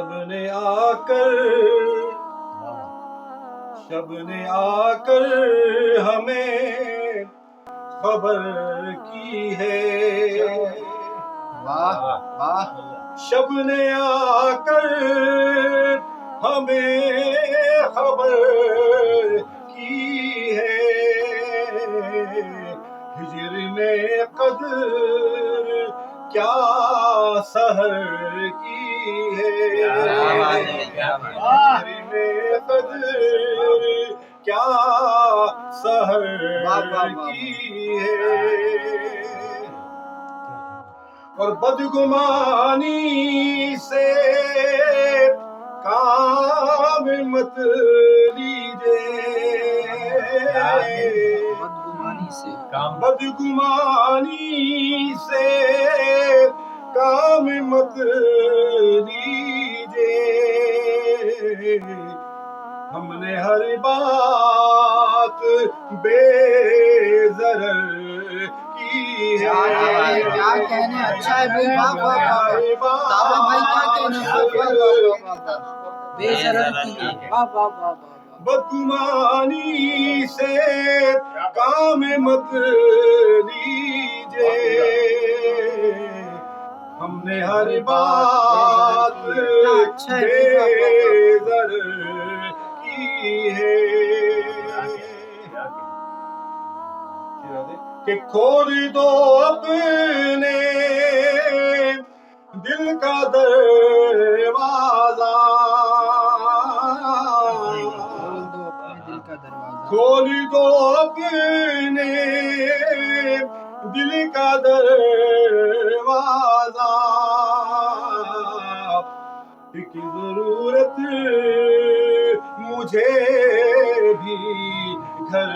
شب نے آ کر ہمیں خبر کی ہے، شب نے آ کر ہمیں خبر کی ہے، ہجر میں قدر کیا سحر کی ہے، ہجر میں قدر کیا سحر کی ہے، اور بدگمانی سے کام مت لیجیے، بدگمانی سے کام مت لیجیے، ہم نے ہر بات بے ضرر کی ہے، کیا کہنے، اچھا ہے بھائی، واہ واہ واہ، تابع بھائی کیا کہنے، بے ضرر کی ہے، واہ واہ واہ واہ، بدگمانی سے کام مت لیجیے، ہم نے ہر بات بے ضرر کی ہے، کہ کھول دو اپنے دل کا دروازہ، کھول دو اپنے دل کا دروازہ، ایک ضرورت مجھے بھی گھر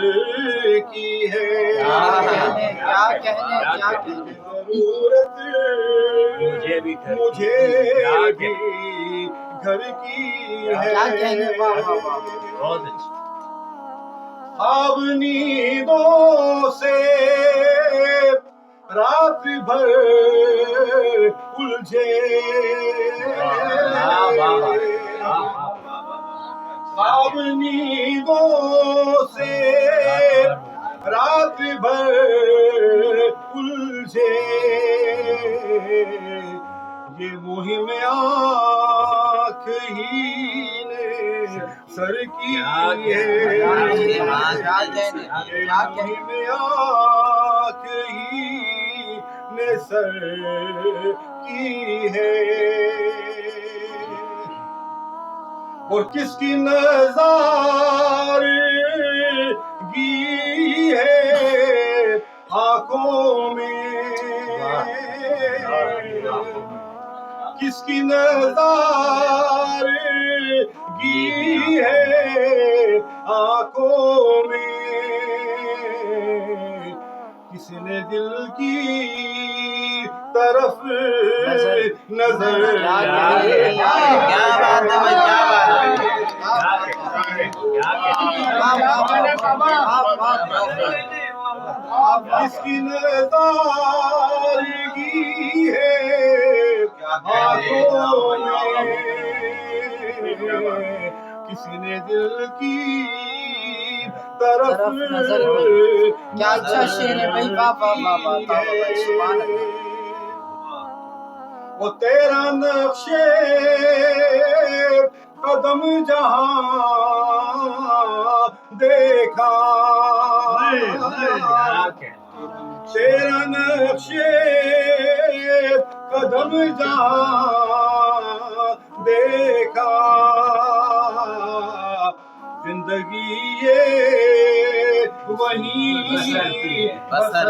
کی ہے، کیا کہنے، ضرورت مجھے بھی گھر کی ہے، کیا کہنے، واہ واہ واہ، بہت اچھا، خواب نیندوں سے رات بھر الجھے، خواب نیندوں سے رات بھر الجھے، یہ مہم آنکھ ہی نے سر کی ہے، یہ مہم آنکھ ہی نے سر کی ہے، اور کس کی نظارگی ہے آنکھوں میں، کس کی نظارگی ہے آنکھوں میں، کس نے دل کی طرف نظر کس کی نظارگی ہے آنکھوں میں، کسی نے دل کی طرف نظر کی، کیا اچھا شعر ہے بھائی، واہ واہ واہ واہ، تابع بھائی سبحان اللہ، وہ تیرا نقش قدم جہاں دیکھا، تیرا نقش قدم جہاں دیکھا، زندگی یہ وہیں بسر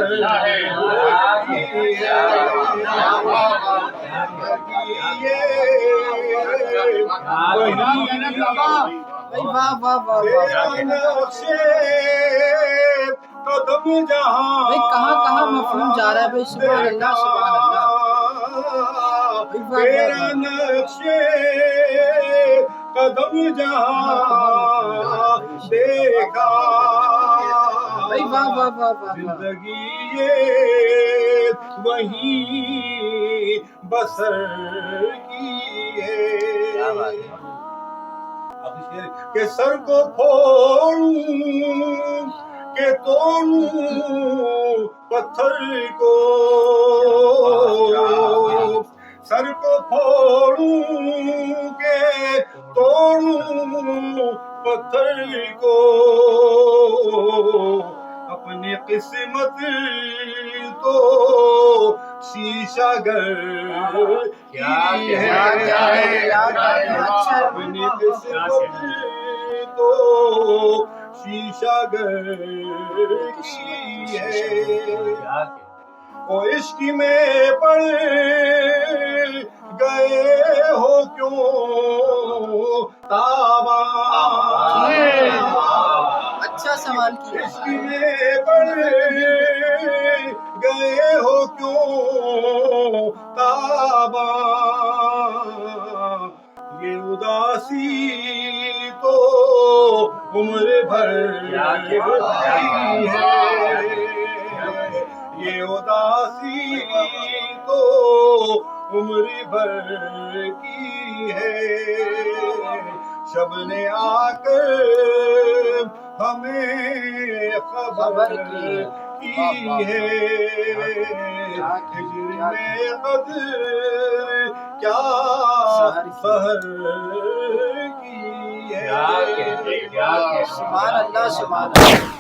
قدم جہاں بھائی کہاں مفہوم جا رہا ہے بھائی، سبحان اللہ سبحان اللہ، تیرا نقش قدم جہاں دیکھا، بھائی واہ واہ واہ واہ، زندگی یہ وہیں بسر کی ہے کہ سر کو پھوڑوں کہ توڑوں پتھر کو سر کو پھوڑوں کہ توڑوں پتھر کو اپنی قسمت تو شیشہ گر کی ہے اپنی قسمت تو شیشہ گر کی ہے او عشق میں پڑ گئے ہو کیوں تاباں اچھا سوال کیا عشق میں پڑ گئے ہو کیوں تاباں یہ اداسی تو عمر بھر کی ہے یہ اداسی تو عمر بھر کی ہے شب نے آ کر ہمیں خبر کی ہے ہجر میں قدر کیا سحر کی ہے سبحان اللہ سبحان اللہ